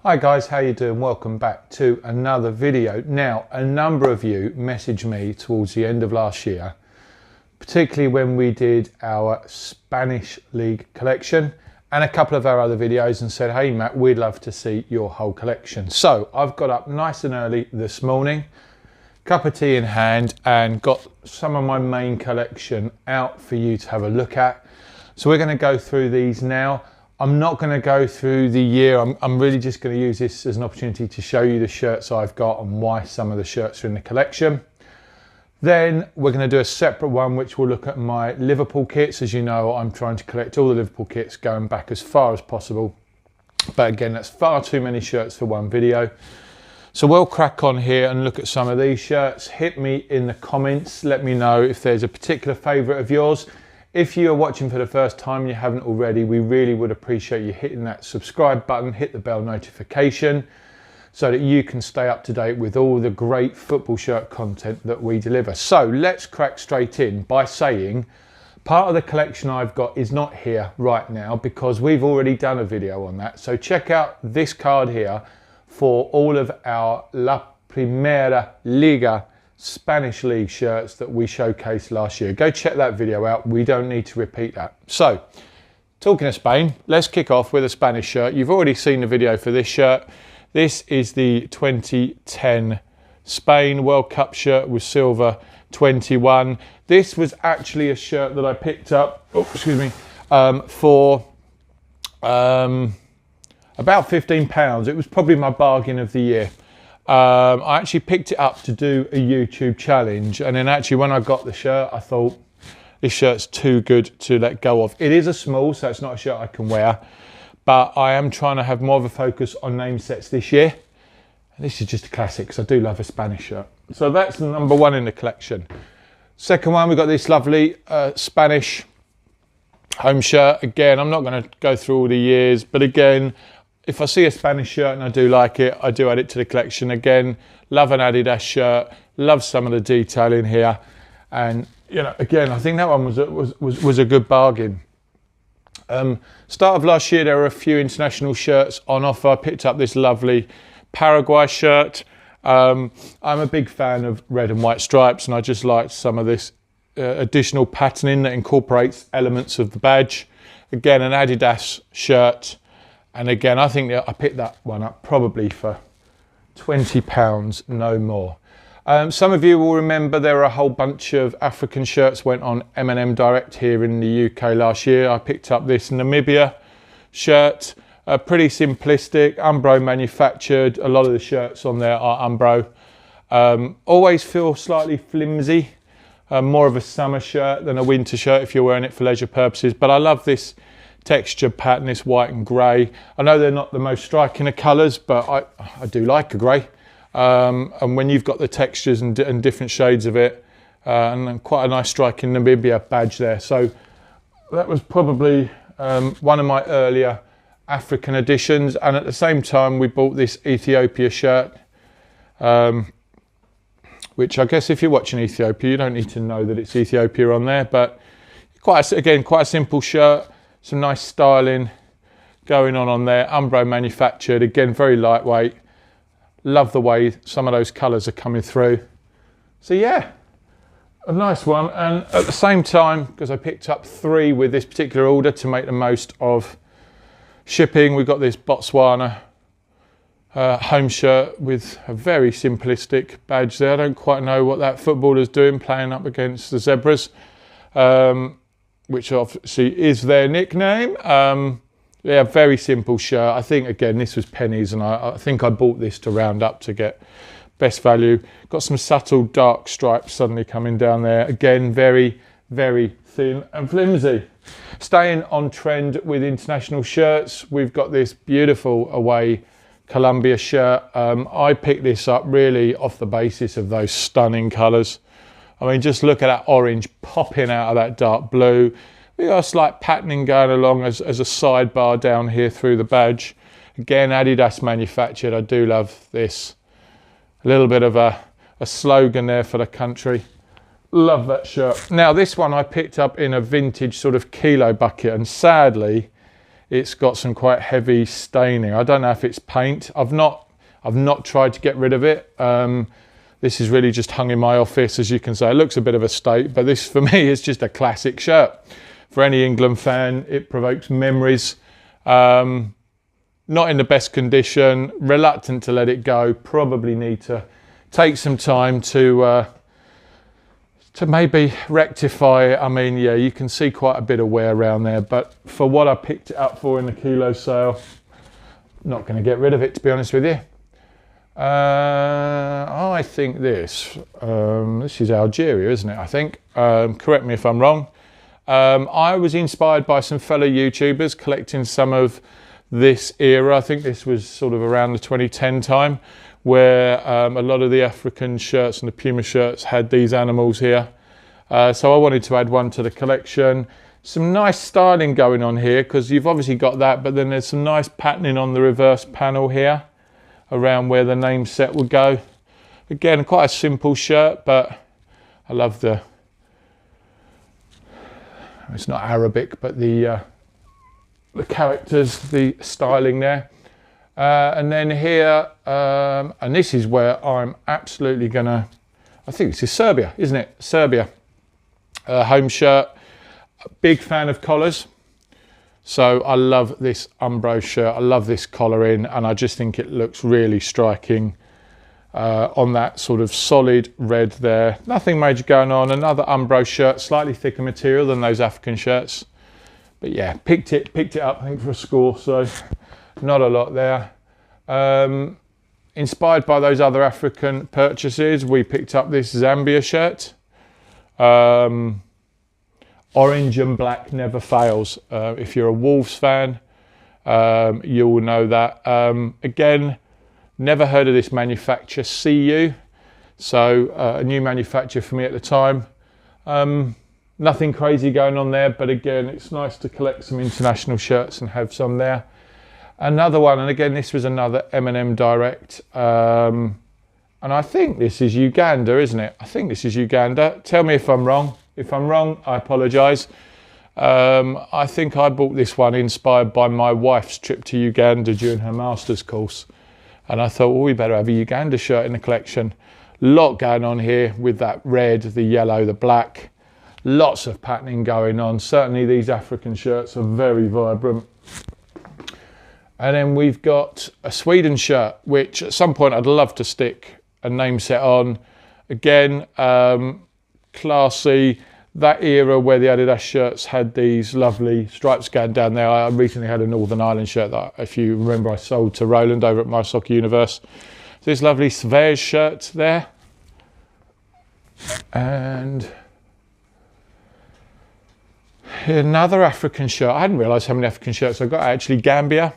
Hi guys, how you doing? Welcome back to another video. Now, a number of you messaged me towards the end of last year, particularly when we did our Spanish League collection and a couple of our other videos, and said, hey Matt, we'd love to see your whole collection. So I've got up nice and early this morning, cup of tea in hand, and got some of my main collection out for you to have a look at. So we're going to go through these now. I'm not going to go through the year. I'm really just going to use this as an opportunity to show you the shirts I've got and why some of the shirts are in the collection. Then we're going to do a separate one which will look at my Liverpool kits. As you know, I'm trying to collect all the Liverpool kits going back as far as possible. But again, that's far too many shirts for one video. So we'll crack on here and look at some of these shirts. Hit me in the comments. Let me know if there's a particular favourite of yours. If you are watching for the first time and you haven't already, we really would appreciate you hitting that subscribe button, hit the bell notification so that you can stay up to date with all the great football shirt content that we deliver. So let's crack straight in by saying part of the collection I've got is not here right now because we've already done a video on that. So check out this card here for all of our La Primera Liga Spanish League shirts that we showcased last year. Go check that video out. We don't need to repeat that. So, talking of Spain, let's kick off with a Spanish shirt. You've already seen the video for this shirt. This is the 2010 Spain World Cup shirt with silver 21. This was actually a shirt that I picked up, for about £15. It was probably my bargain of the year. I actually picked it up to do a YouTube challenge, and then actually when I got the shirt I thought this shirt's too good to let go of. It is a small, so it's not a shirt I can wear, but I am trying to have more of a focus on name sets this year, and this is just a classic because I do love a Spanish shirt. So that's the number one in the collection. Second one, we've got this lovely Spanish home shirt. Again, I'm not going to go through all the years, but again, if I see a Spanish shirt and I do like it, I do add it to the collection. Again, love an Adidas shirt, love some of the detail in here. And, you know, again, I think that one was a good bargain. Start of last year, there were a few international shirts on offer. I picked up this lovely Paraguay shirt. I'm a big fan of red and white stripes, and I just liked some of this additional patterning that incorporates elements of the badge. Again, an Adidas shirt. And again, I think that I picked that one up probably for £20, no more. Some of you will remember there were a whole bunch of African shirts went on M&M Direct here in the UK last year. I picked up this Namibia shirt, pretty simplistic, Umbro manufactured. A lot of the shirts on there are Umbro. Always feel slightly flimsy, more of a summer shirt than a winter shirt if you're wearing it for leisure purposes. But I love this texture pattern, this white and grey. I know they're not the most striking of colours, but I do like a grey. And when you've got the textures and different shades of it, and quite a nice striking Namibia badge there. So that was probably one of my earlier African editions. And at the same time, we bought this Ethiopia shirt, which I guess if you're watching Ethiopia, you don't need to know that it's Ethiopia on there, but quite a simple shirt. Some nice styling going on there. Umbro manufactured, again, very lightweight. Love the way some of those colours are coming through. So yeah, a nice one. And at the same time, because I picked up 3 with this particular order to make the most of shipping, we've got this Botswana home shirt with a very simplistic badge there. I don't quite know what that footballer's doing playing up against the Zebras. Which obviously is their nickname. Yeah, very simple shirt. I think, again, this was pennies, and I think I bought this to round up to get best value. Got some subtle dark stripes suddenly coming down there. Again, very, very thin and flimsy. Staying on trend with international shirts, we've got this beautiful away Colombia shirt. I picked this up really off the basis of those stunning colours. I mean, just look at that orange popping out of that dark blue. We got a slight patterning going along as a sidebar down here through the badge. Again, Adidas manufactured. I do love this. A little bit of a slogan there for the country. Love that shirt. Now, this one I picked up in a vintage sort of kilo bucket, and sadly, it's got some quite heavy staining. I don't know if it's paint. I've not tried to get rid of it. This is really just hung in my office, as you can say. It looks a bit of a state, but this for me is just a classic shirt. For any England fan, it provokes memories. Not in the best condition, reluctant to let it go, probably need to take some time to maybe rectify it. I mean, yeah, you can see quite a bit of wear around there, but for what I picked it up for in the kilo sale, not going to get rid of it, to be honest with you. I think this is Algeria, isn't it? I think. Correct me if I'm wrong. I was inspired by some fellow YouTubers collecting some of this era. I think this was sort of around the 2010 time, where a lot of the African shirts and the Puma shirts had these animals here. So I wanted to add one to the collection. Some nice styling going on here, because you've obviously got that, but then there's some nice patterning on the reverse panel here around where the name set would go. Again, quite a simple shirt, but I love it's not Arabic, but the characters, the styling there. And then here, and this is where I'm absolutely gonna, I think this is Serbia, isn't it? Serbia. Home shirt. Big fan of collars. So I love this Umbro shirt. I love this collar in, and I just think it looks really striking on that sort of solid red there. Nothing major going on. Another Umbro shirt, slightly thicker material than those African shirts. But yeah, picked it up, I think, for a score, so not a lot there. Inspired by those other African purchases, we picked up this Zambia shirt. Orange and black never fails. If you're a Wolves fan, you will know that. Again, never heard of this manufacturer, CU. So a new manufacturer for me at the time. Nothing crazy going on there, but again, it's nice to collect some international shirts and have some there. Another one, and again, this was another M&M Direct. And I think this is Uganda, isn't it? I think this is Uganda. Tell me if I'm wrong. If I'm wrong, I apologise. I think I bought this one inspired by my wife's trip to Uganda during her master's course. And I thought, well, we better have a Uganda shirt in the collection. Lot going on here with that red, the yellow, the black. Lots of patterning going on. Certainly these African shirts are very vibrant. And then we've got a Sweden shirt, which at some point I'd love to stick a name set on. Again, classy. That era where the Adidas shirts had these lovely stripes going down there. I recently had a Northern Ireland shirt that, if you remember, I sold to Roland over at My Soccer Universe. This lovely Svej shirt there. And another African shirt. I hadn't realised how many African shirts I got. Actually, Gambia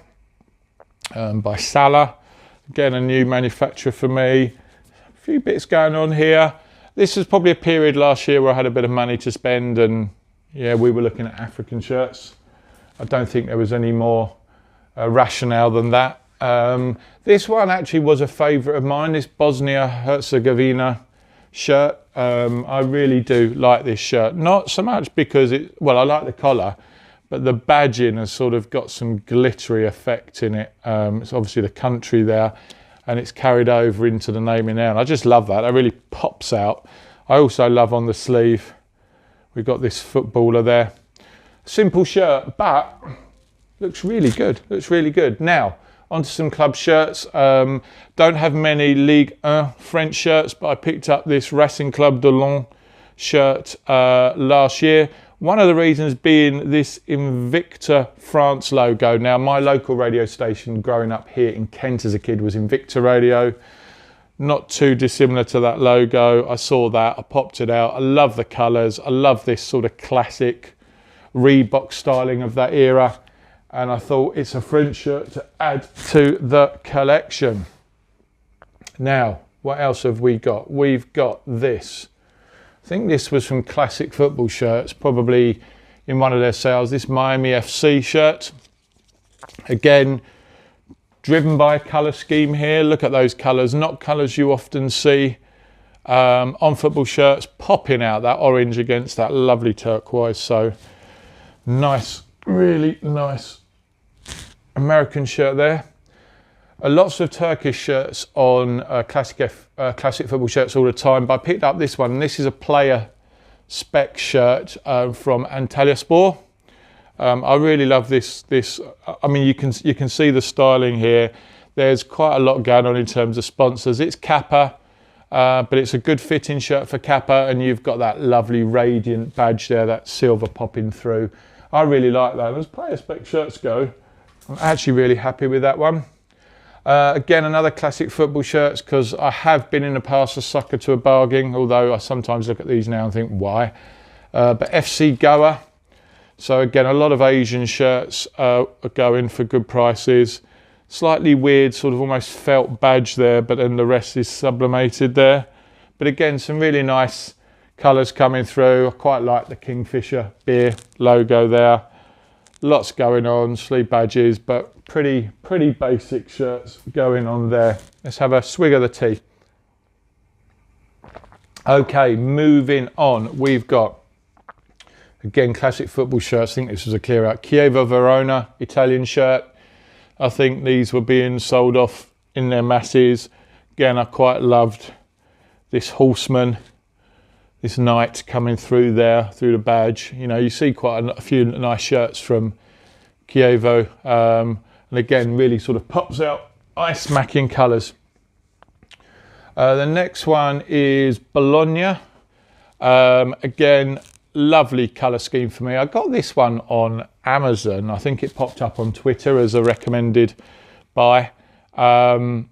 by Salah. Again, a new manufacturer for me. A few bits going on here. This was probably a period last year where I had a bit of money to spend, and yeah, we were looking at African shirts. I don't think there was any more rationale than that. This one actually was a favourite of mine, this Bosnia-Herzegovina shirt. I really do like this shirt. Not so much because I like the collar, but the badging has sort of got some glittery effect in it. It's obviously the country there, and it's carried over into the naming there. And I just love that. It really pops out. I also love on the sleeve, we've got this footballer there. Simple shirt, but looks really good. Looks really good. Now, onto some club shirts. Don't have many Ligue 1 French shirts, but I picked up this Racing Club de Lens shirt last year. One of the reasons being this Invicta France logo. Now, my local radio station growing up here in Kent as a kid was Invicta Radio. Not too dissimilar to that logo. I saw that, I popped it out. I love the colours. I love this sort of classic Reebok styling of that era. And I thought it's a French shirt to add to the collection. Now, what else have we got? We've got this. I think this was from Classic Football Shirts, probably in one of their sales, this Miami FC shirt. Again, driven by a colour scheme here. Look at those colours, not colours you often see on football shirts, popping out that orange against that lovely turquoise. So nice, really nice American shirt there. Lots of Turkish shirts on classic football shirts all the time, but I picked up this one, and this is a player spec shirt from Antalyaspor. I really love this. I mean, you can see the styling here. There's quite a lot going on in terms of sponsors. It's Kappa, but it's a good fitting shirt for Kappa, and you've got that lovely radiant badge there, that silver popping through. I really like that. As player spec shirts go, I'm actually really happy with that one. Again, another classic football shirts, because I have been in the past a sucker to a bargain, although I sometimes look at these now and think, why? But FC Goa. So again, a lot of Asian shirts are going for good prices. Slightly weird, sort of almost felt badge there, but then the rest is sublimated there. But again, some really nice colours coming through. I quite like the Kingfisher beer logo there. Lots going on, sleeve badges, but pretty basic shirts going on there. Let's have a swig of the tea. Okay, moving on. We've got, again, classic football shirts. I think this was a clear out. Chievo Verona Italian shirt. I think these were being sold off in their masses. Again, I quite loved this horseman, this knight coming through there, through the badge. You know, you see quite a few nice shirts from Chievo. And again, really sort of pops out, eye-smacking colours. The next one is Bologna. Again, lovely colour scheme for me. I got this one on Amazon. I think it popped up on Twitter as a recommended buy. And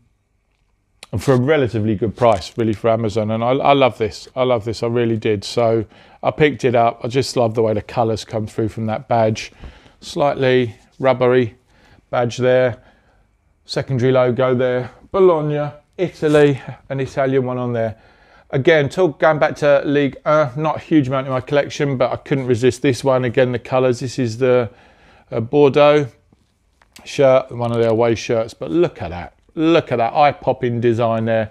for a relatively good price, really, for Amazon. And I love this. I love this. I really did. So I picked it up. I just love the way the colours come through from that badge. Slightly rubbery badge there. Secondary logo there. Bologna, Italy, an Italian one on there. Again, going back to League 1, not a huge amount in my collection, but I couldn't resist this one. Again, the colours. This is the Bordeaux shirt, one of their away shirts. But look at that. Look at that eye-popping design there.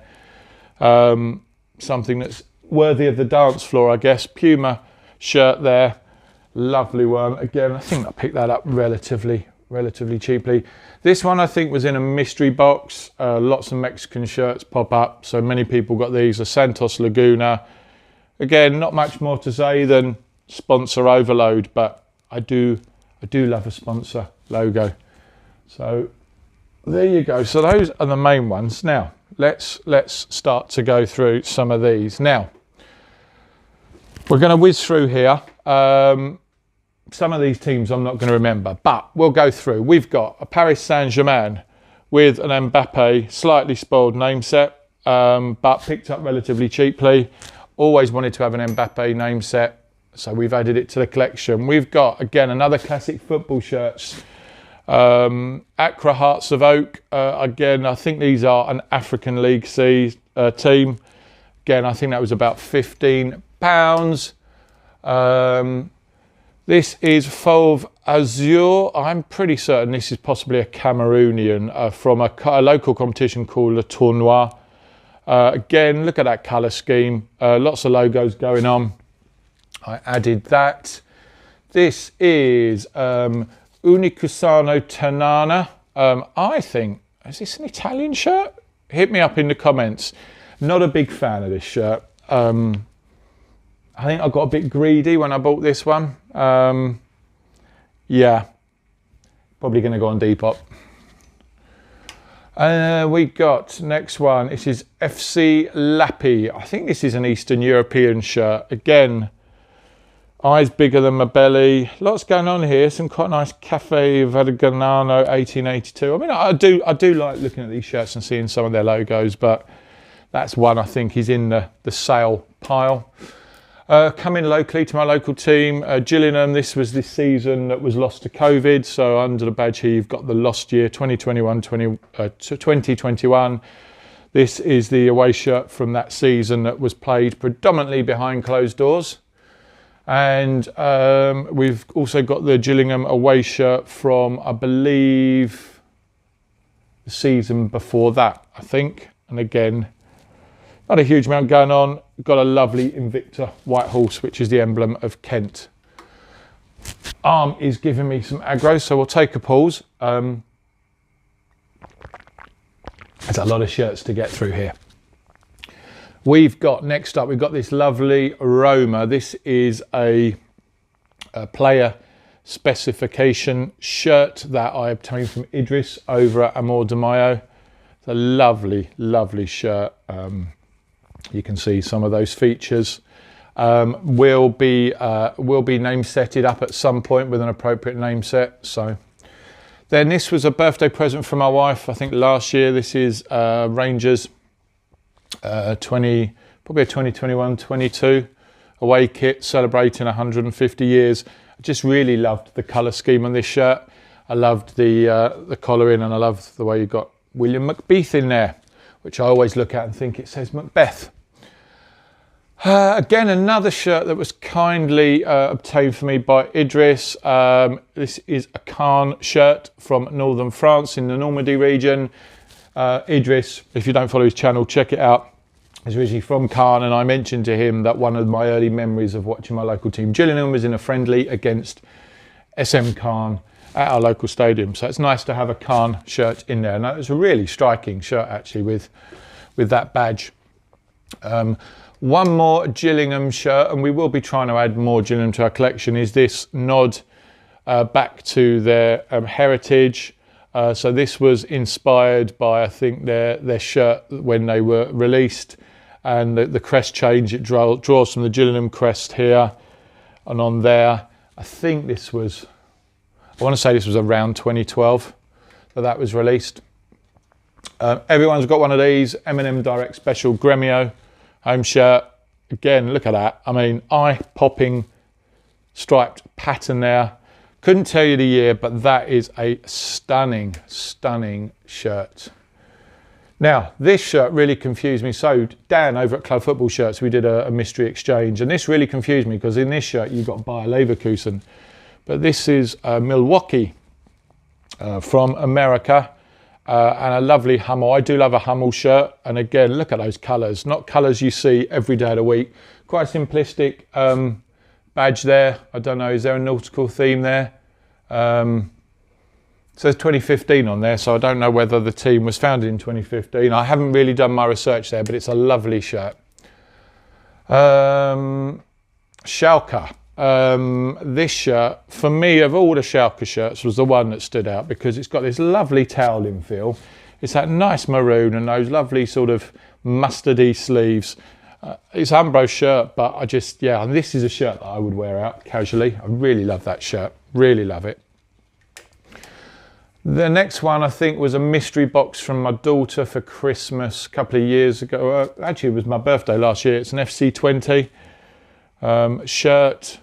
Something that's worthy of the dance floor, I guess. Puma shirt there. Lovely one. Again, I think I picked that up relatively cheaply. This one I think was in a mystery box. Lots of Mexican shirts pop up, so many people got these. A Santos Laguna. Again, not much more to say than sponsor overload, but I do love a sponsor logo. So there you go. So those are the main ones. Now let's start to go through some of these. Now we're going to whiz through here. Some of these teams I'm not going to remember, but we'll go through. We've got a Paris Saint-Germain with an Mbappe slightly spoiled name set, but picked up relatively cheaply. Always wanted to have an Mbappe name set, so we've added it to the collection. We've got, again, another classic football shirts. Accra Hearts of Oak. Again, I think these are an African League C team. Again, I think that was about £15. This is Fauve Azure. I'm pretty certain this is possibly a Cameroonian from a local competition called Le Tournoi. Again, look at that colour scheme. Lots of logos going on. I added that. This is Unicusano Tanana. I think, is this an Italian shirt? Hit me up in the comments. Not a big fan of this shirt. I think I got a bit greedy when I bought this one. Yeah, probably going to go on Depop. We got next one. This is FC Lapi. I think this is an Eastern European shirt. Again, eyes bigger than my belly. Lots going on here. Some quite nice Cafe Vergnano 1882. I mean, I do like looking at these shirts and seeing some of their logos, but that's one I think is in the sale pile. Coming locally to my local team, Gillingham. This was this season that was lost to COVID. So under the badge here, you've got the lost year 2021. This is the away shirt from that season that was played predominantly behind closed doors. And we've also got the Gillingham away shirt from, I believe, the season before that, I think. And again, not a huge amount going on. Got a lovely Invicta white horse, which is the emblem of Kent. Arm is giving me some aggro, so we'll take a pause. There's a lot of shirts to get through here. We've got, next up, we've got this lovely Roma. This is a player specification shirt that I obtained from Idris over at Amor de Mayo. It's a lovely, lovely shirt. You can see some of those features. We'll be name setted up at some point with an appropriate name set. So then this was a birthday present from my wife, I think last year. This is Rangers probably a 2021-22 away kit celebrating 150 years. I just really loved the colour scheme on this shirt. I loved the collaring, and I loved the way you got William Macbeth in there, which I always look at and think it says Macbeth. Again, another shirt that was kindly obtained for me by Idris. This is a Caen shirt from northern France in the Normandy region. Idris, if you don't follow his channel, check it out. He's originally from Caen, and I mentioned to him that one of my early memories of watching my local team Gillingham was in a friendly against SM Caen at our local stadium. So it's nice to have a Caen shirt in there. And it's a really striking shirt actually with that badge. One more Gillingham shirt, and we will be trying to add more Gillingham to our collection, is this nod back to their heritage. So this was inspired by, I think, their shirt when they were released, and the crest change, it draws from the Gillingham crest here and on there. I think this was, I want to say this was around 2012 that was released. Everyone's got one of these, M&M Direct Special Gremio home shirt. Again, look at that. I mean, eye-popping striped pattern there. Couldn't tell you the year, but that is a stunning, stunning shirt. Now, this shirt really confused me. So Dan over at Club Football Shirts, we did a mystery exchange, and this really confused me because in this shirt you got Bayer Leverkusen, but this is Milwaukee from America, and a lovely Hummel. I do love a Hummel shirt, and again, look at those colours. Not colours you see every day of the week. Quite simplistic badge there. I don't know, is there a nautical theme there? It says 2015 on there, so I don't know whether the team was founded in 2015. I haven't really done my research there, but it's a lovely shirt. Schalke. This shirt, for me, of all the Schalke shirts, was the one that stood out because it's got this lovely toweling feel. It's that nice maroon and those lovely sort of mustardy sleeves. It's Umbro's shirt, but I just, yeah, and this is a shirt that I would wear out casually. I really love that shirt, really love it. The next one, I think, was a mystery box from my daughter for Christmas a couple of years ago. Actually, it was my birthday last year. It's an FC20 shirt,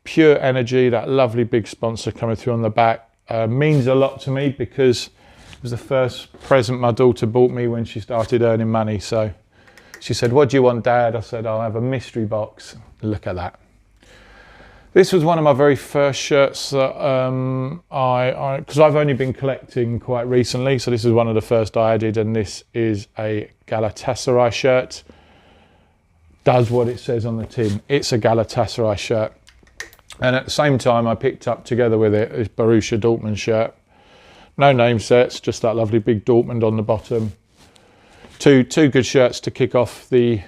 Pure Energy, that lovely big sponsor coming through on the back. Means a lot to me because it was the first present my daughter bought me when she started earning money. So she said, "What do you want, Dad?" I said, "I'll have a mystery box." Look at that. This was one of my very first shirts that because I've only been collecting quite recently, so this is one of the first I added, and this is a Galatasaray shirt. Does what it says on the tin. It's a Galatasaray shirt. And at the same time, I picked up together with it a Borussia Dortmund shirt. No name sets, just that lovely big Dortmund on the bottom. Two good shirts to kick off the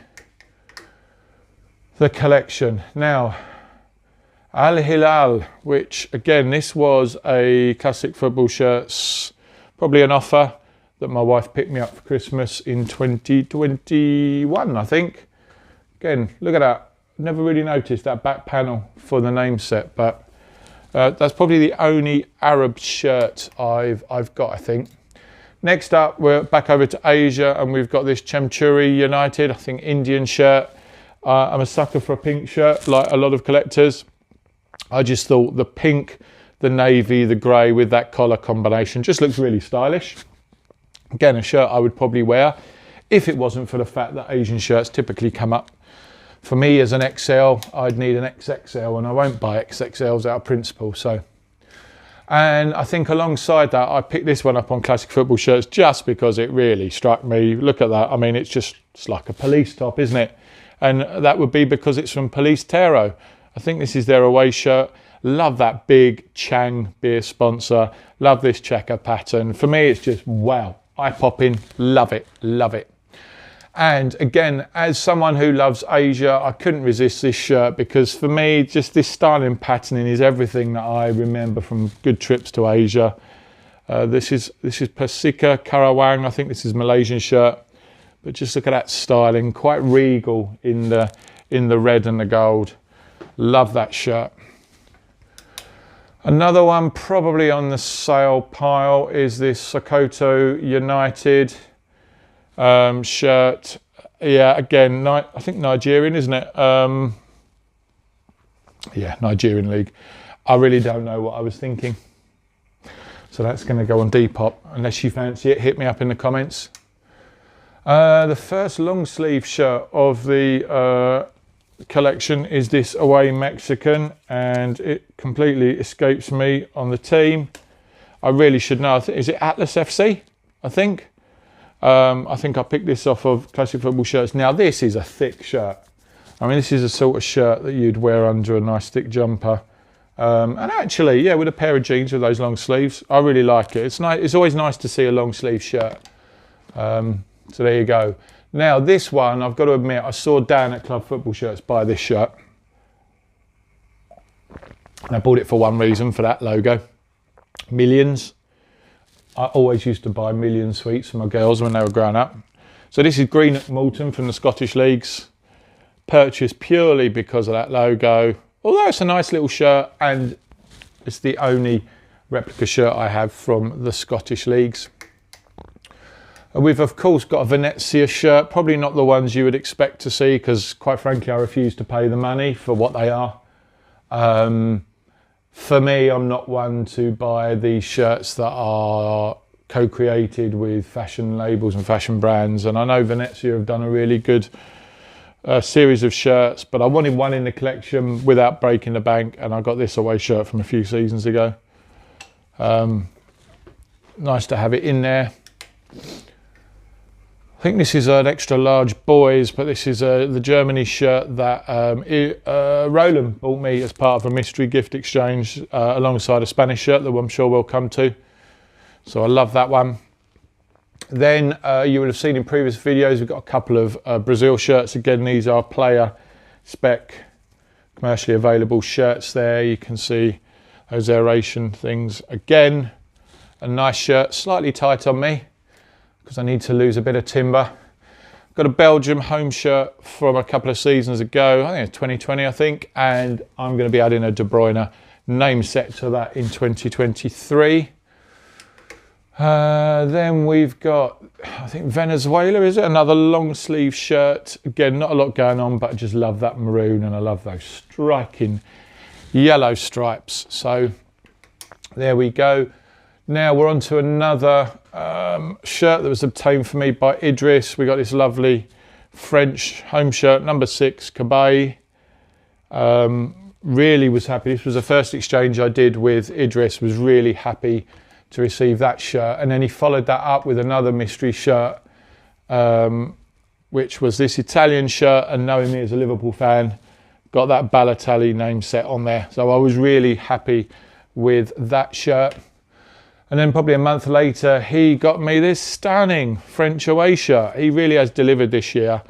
collection. Now, Al Hilal, which again, this was a classic football shirts, probably an offer that my wife picked me up for Christmas in 2021, I think. Again, look at that. Never really noticed that back panel for the name set, but that's probably the only Arab shirt I've got, I think. Next up, we're back over to Asia, and we've got this Chamchuri United, I think Indian shirt. I'm a sucker for a pink shirt, like a lot of collectors. I just thought the pink, the navy, the grey with that collar combination just looks really stylish. Again, a shirt I would probably wear if it wasn't for the fact that Asian shirts typically come up. For me as an XL, I'd need an XXL, and I won't buy XXLs out of principle. So, and I think alongside that, I picked this one up on Classic Football Shirts just because it really struck me. Look at that. I mean, it's like a police top, isn't it? And that would be because it's from Police Tero. I think this is their away shirt. Love that big Chang beer sponsor. Love this checker pattern. For me, it's just wow. eye-popping, love it, love it. And again, as someone who loves Asia, I couldn't resist this shirt because for me, just this styling patterning is everything that I remember from good trips to Asia. This is Persika Karawang. I think this is Malaysian shirt, but just look at that styling, quite regal in the red and the gold. Love that shirt. Another one probably on the sale pile is this Sokoto United shirt. Yeah, again, I think Nigerian, isn't it? Yeah, Nigerian league. I really don't know what I was thinking. So that's going to go on Depop. Unless you fancy it, hit me up in the comments. The first long sleeve shirt of the collection is this Away Mexican, and it completely escapes me on the team. I really should know. Is it Atlas FC? I think I picked this off of Classic Football Shirts. Now this is a thick shirt. I mean, this is a sort of shirt that you'd wear under a nice thick jumper. And actually, yeah, with a pair of jeans with those long sleeves, I really like it. It's nice. It's always nice to see a long sleeve shirt. So there you go. Now this one, I've got to admit, I saw Dan at Club Football Shirts buy this shirt. And I bought it for one reason, for that logo. Millions. I always used to buy Million sweets for my girls when they were growing up. So this is green at Moulton from the Scottish Leagues. Purchased purely because of that logo. Although it's a nice little shirt, and it's the only replica shirt I have from the Scottish Leagues. We've of course got a Venezia shirt, probably not the ones you would expect to see because quite frankly I refuse to pay the money for what they are. For me, I'm not one to buy these shirts that are co-created with fashion labels and fashion brands, and I know Venezia have done a really good series of shirts, but I wanted one in the collection without breaking the bank, and I got this Away shirt from a few seasons ago. Nice to have it in there. I think this is an extra large boys, but this is the Germany shirt that Roland bought me as part of a mystery gift exchange alongside a Spanish shirt that I'm sure we'll come to. So I love that one. Then you will have seen in previous videos, we've got a couple of Brazil shirts. Again, these are player spec, commercially available shirts there. You can see those aeration things. Again, a nice shirt, slightly tight on me, because I need to lose a bit of timber. Got a Belgium home shirt from a couple of seasons ago, I think it's 2020 I think, and I'm going to be adding a De Bruyne name set to that in 2023. Then we've got, I think Venezuela, is it? Another long sleeve shirt. Again, not a lot going on, but I just love that maroon and I love those striking yellow stripes. So there we go. Now we're on to another shirt that was obtained for me by Idris. We got this lovely French home shirt, number 6, Kabay. Really was happy. This was the first exchange I did with Idris. Was really happy to receive that shirt. And then he followed that up with another mystery shirt, which was this Italian shirt. And knowing me as a Liverpool fan, got that Balotelli name set on there. So I was really happy with that shirt. And then probably a month later, he got me this stunning French Away shirt. He really has delivered this year,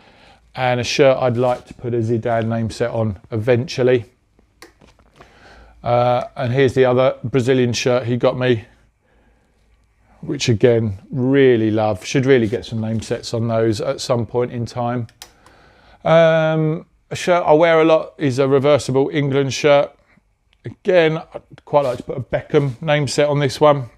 and a shirt I'd like to put a Zidane name set on eventually. And here's the other Brazilian shirt he got me, which again, really love. Should really get some name sets on those at some point in time. A shirt I wear a lot is a reversible England shirt. Again, I'd quite like to put a Beckham name set on this one.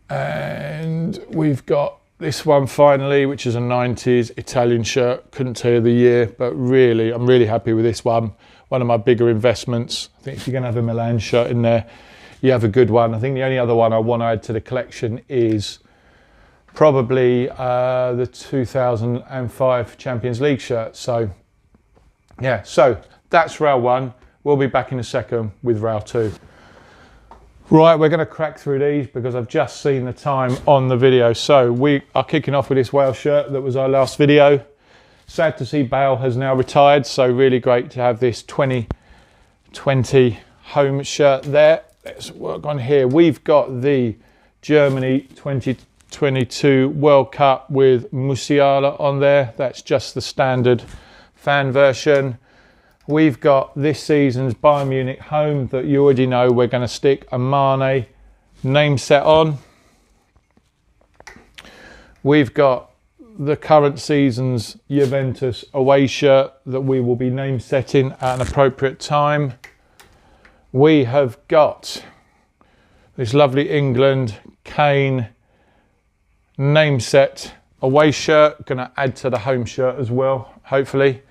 And we've got this one finally, which is a 90s Italian shirt. Couldn't tell you the year, but really, I'm really happy with this one. One of my bigger investments. I think if you're going to have a Milan shirt in there, you have a good one. I think the only other one I want to add to the collection is probably the 2005 Champions League shirt. So yeah, so that's row 1. We'll be back in a second with row 2. Right, we're going to crack through these because I've just seen the time on the video. So we are kicking off with this Wales shirt that was our last video. Sad to see Bale has now retired, so really great to have this 2020 home shirt there. let's work on here. We've got the Germany 2022 World Cup with Musiala on there. That's just the standard fan version. We've got this season's Bayern Munich home that you already know we're going to stick a Mane name set on. We've got the current season's Juventus away shirt that we will be name setting at an appropriate time. We have got this lovely England Kane name set away shirt, going to add to the home shirt as well, hopefully.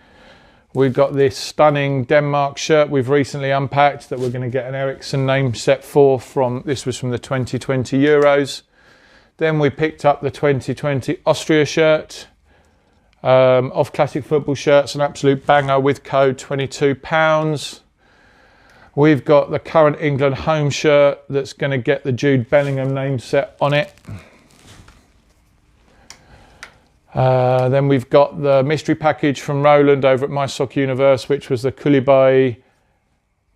We've got this stunning Denmark shirt we've recently unpacked that we're going to get an Ericsson name set for. This was from the 2020 Euros. Then we picked up the 2020 Austria shirt off Classic Football Shirts, an absolute banger with code £22. We've got the current England home shirt that's going to get the Jude Bellingham name set on it. Then we've got the mystery package from Roland over at My Sock Universe, which was the Koulibaly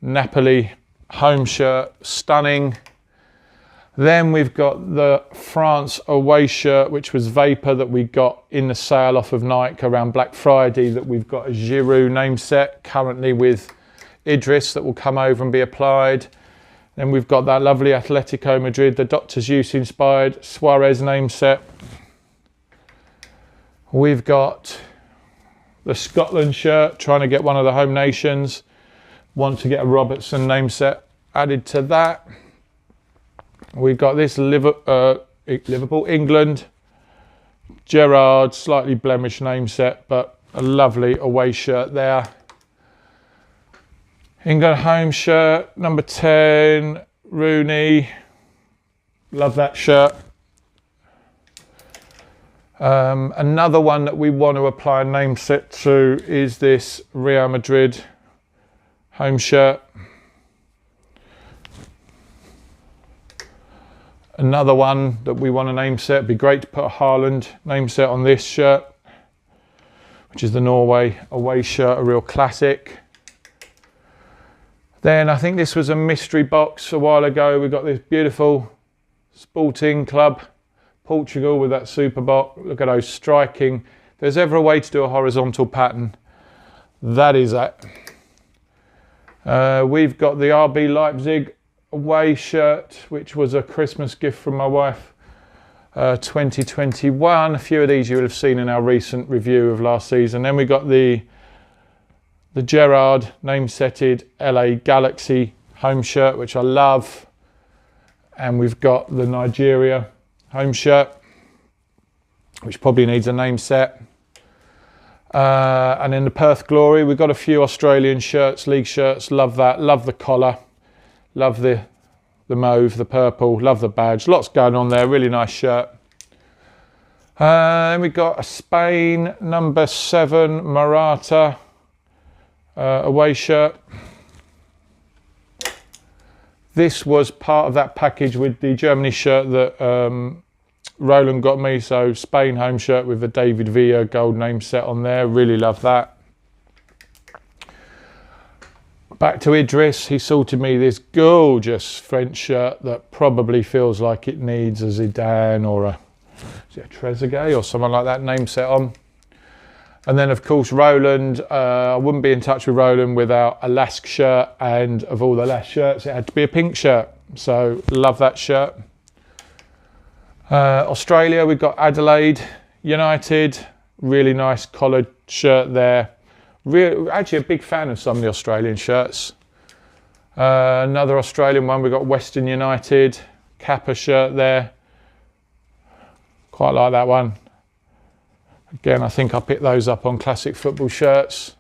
Napoli home shirt, stunning. Then we've got the France away shirt, which was Vapor, that we got in the sale off of Nike around Black Friday, that we've got a Giroud name set currently with Idris that will come over and be applied. Then we've got that lovely Atletico Madrid, the Doctor's Use inspired Suarez name set. We've got the Scotland shirt, trying to get one of the home nations. Want to get a Robertson name set added to that. We've got this Liverpool, England, Gerrard, slightly blemished name set, but a lovely away shirt there. England home shirt, number 10, Rooney. Love that shirt. Another one that we want to apply a name set to is this Real Madrid home shirt. Another one that we want to name set, it'd be great to put a Haaland name set on this shirt, which is the Norway away shirt, a real classic. Then I think this was a mystery box a while ago. We got this beautiful Sporting Club Portugal with that super box. Look at those striking. If there's ever a way to do a horizontal pattern, that is that. We've got the RB Leipzig away shirt, which was a Christmas gift from my wife, 2021. A few of these you will have seen in our recent review of last season. Then we got the Gerrard name-setted LA Galaxy home shirt, which I love. And we've got the Nigeria home shirt, which probably needs a name set. And in the Perth Glory, we've got a few Australian shirts, league shirts. Love that. Love the collar. Love the mauve, the purple. Love the badge. Lots going on there. Really nice shirt. Then we got a Spain number 7 Morata away shirt. This was part of that package with the Germany shirt that Roland got me. So Spain home shirt with the David Villa gold name set on there. Really love that. Back to Idris. He sorted me this gorgeous French shirt that probably feels like it needs a Zidane or a Trezeguet or someone like that name set on. And then of course Roland, I wouldn't be in touch with Roland without a Lask shirt, and of all the Lask shirts it had to be a pink shirt, so love that shirt. Australia, we've got Adelaide United, really nice collared shirt there. Actually a big fan of some of the Australian shirts. Another Australian one, we've got Western United, Kappa shirt there. Quite like that one. Again, I think I picked those up on Classic Football Shirts.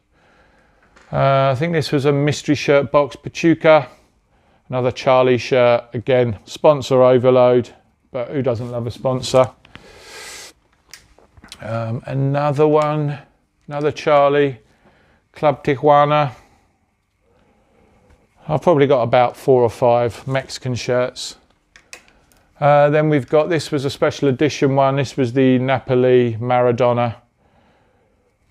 I think this was a mystery shirt box, Pachuca. Another Charlie shirt, again, sponsor overload, but who doesn't love a sponsor? Another one, another Charlie, Club Tijuana. I've probably got about 4 or 5 Mexican shirts. Then we've got, this was a special edition one. This was the Napoli Maradona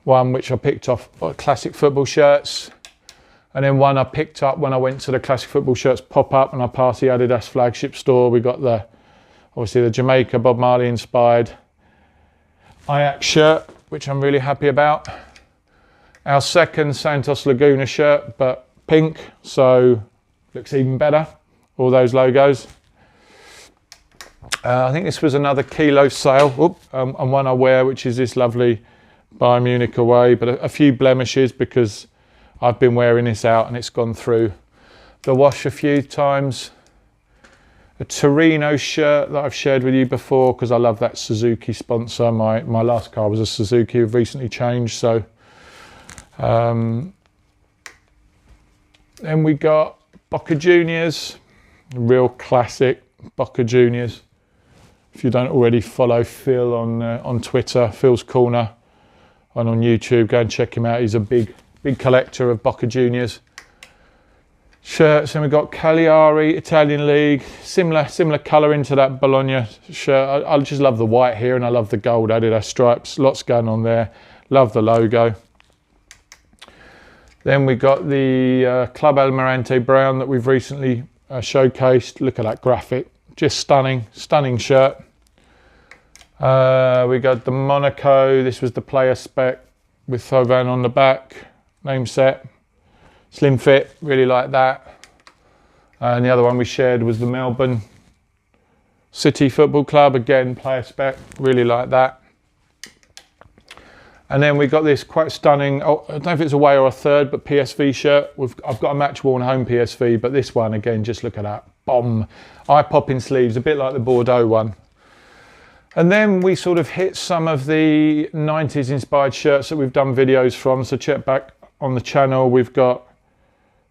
one, which I picked off Classic Football Shirts. And then one I picked up when I went to the Classic Football Shirts pop-up and I passed the Adidas flagship store. We got obviously the Jamaica Bob Marley inspired Ajax shirt, which I'm really happy about. Our second Santos Laguna shirt, but pink, so looks even better, all those logos. I think this was another kilo sale, and one I wear, which is this lovely Bayern Munich away, but a few blemishes because I've been wearing this out and it's gone through the wash a few times. A Torino shirt that I've shared with you before because I love that Suzuki sponsor. My last car was a Suzuki, I've recently changed, so. Then we got Boca Juniors, real classic Boca Juniors. If you don't already follow Phil on Twitter, Phil's Corner, and on YouTube, go and check him out. He's a big collector of Boca Juniors shirts. And we've got Cagliari, Italian League, similar colouring to that Bologna shirt. I just love the white here and I love the gold Adidas stripes. Lots going on there. Love the logo. Then we got the Club Almirante Brown that we've recently showcased. Look at that graphic, just stunning shirt. We got the Monaco. This was the player spec with Thauvin on the back. Name set, slim fit, really like that. And the other one we shared was the Melbourne City Football Club, again player spec, really like that. And then we got this quite stunning, I don't know if it's away or a third, but PSV shirt. I've got a match-worn home PSV, but this one again, just look at that, bomb. Eye-popping sleeves, a bit like the Bordeaux one. And then we sort of hit some of the 90s inspired shirts that we've done videos from, so check back on the channel. We've got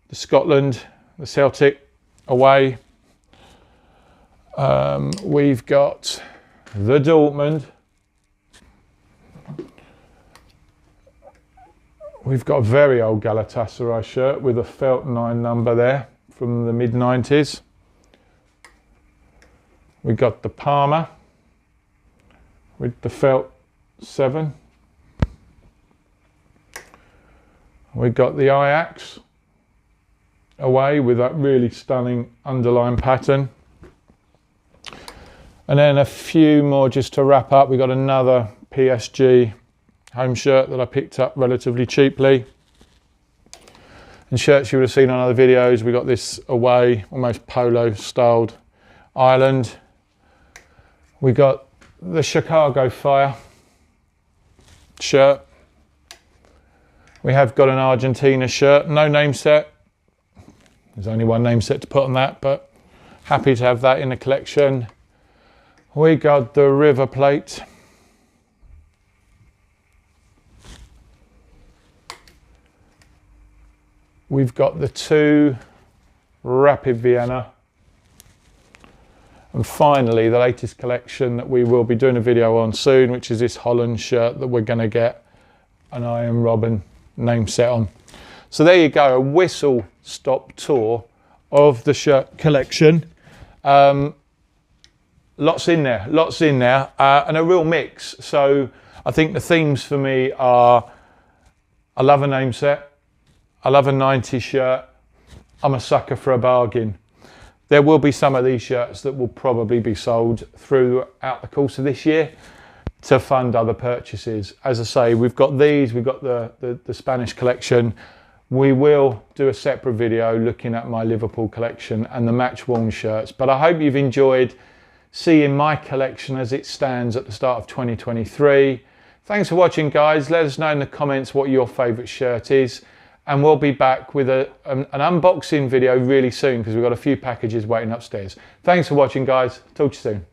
the Scotland, the Celtic away. We've got the Dortmund. We've got a very old Galatasaray shirt with a felt 9 number there from the mid-90s. We've got the Parma with the felt 7. We've got the Ajax away with that really stunning underline pattern. And then a few more just to wrap up. We've got another PSG home shirt that I picked up relatively cheaply. And shirts you would have seen on other videos. We got this away, almost polo styled Ireland. We got the Chicago Fire shirt. We have got an Argentina shirt, no name set. There's only one name set to put on that, but happy to have that in the collection. We got the River Plate. We've got the 2 Rapid Vienna. And finally, the latest collection that we will be doing a video on soon, which is this Holland shirt that we're going to get an I Am Robin name set on. So there you go, a whistle stop tour of the shirt collection. Lots in there, and a real mix. So I think the themes for me are, I love a name set, I love a 90s shirt, I'm a sucker for a bargain. There will be some of these shirts that will probably be sold throughout the course of this year to fund other purchases. As I say, we've got these, we've got the Spanish collection. We will do a separate video looking at my Liverpool collection and the match-worn shirts. But I hope you've enjoyed seeing my collection as it stands at the start of 2023. Thanks for watching, guys. Let us know in the comments what your favourite shirt is. And we'll be back with an unboxing video really soon because we've got a few packages waiting upstairs. Thanks for watching, guys. Talk to you soon.